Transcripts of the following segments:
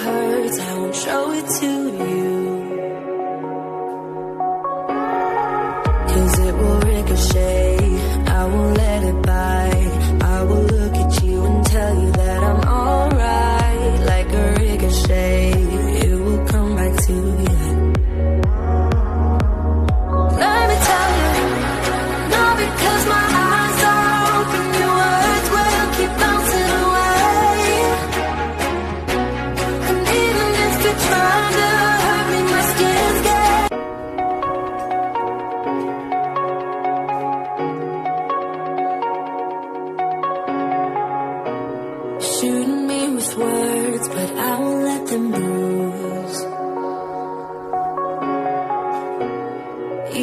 hurts, I won't show it to you. 'Cause it will ricochet, I won't let it bite. I will look at you and tell you that I'm alright. Like a ricochet, it will come back to you. Let me tell you, not because my eyes are open, your words will keep bouncing away. And even if you're trying to hurt me, my skin's getting. Shooting me with words, but I won't let them bruise.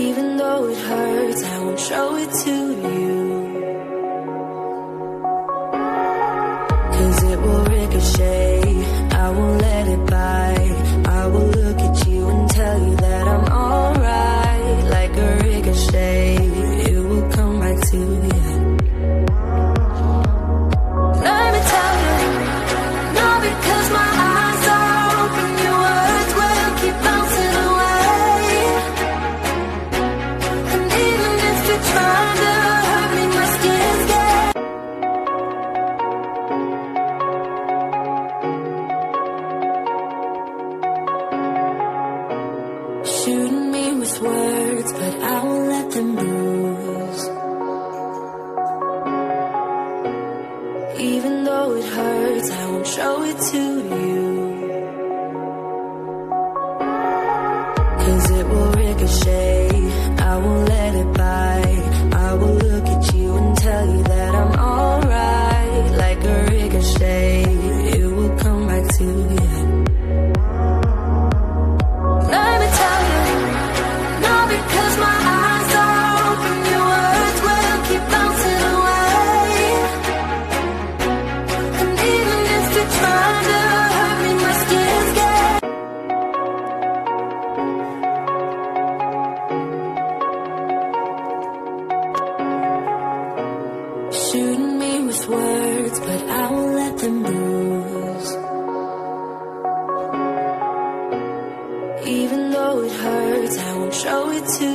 Even though it hurts, I won't show it to you. 'Cause it will ricochet, I won't let it bite. I will look at you and tell you that I'm alright. Like a ricochet, it will come back to you. Let me tell you, not because my eyes are open, your words will keep bouncing away. And even if you're trying to hurt me, my skin's getting. Shooting me with words, but I won't let them bruise. Even though it hurts, I won't show it to you. 'Cause it will ricochet, I won't let it bite. I will look at you and tell you that I'm alright. Like a ricochet, it will come back to you. Let me tell you, not because my eyes are open, your words will keep bouncing away. And even if you're trying to hurt me, my skin's getting. Shooting me with words, but I won't let them bruise. Even though it hurts, I won't show it to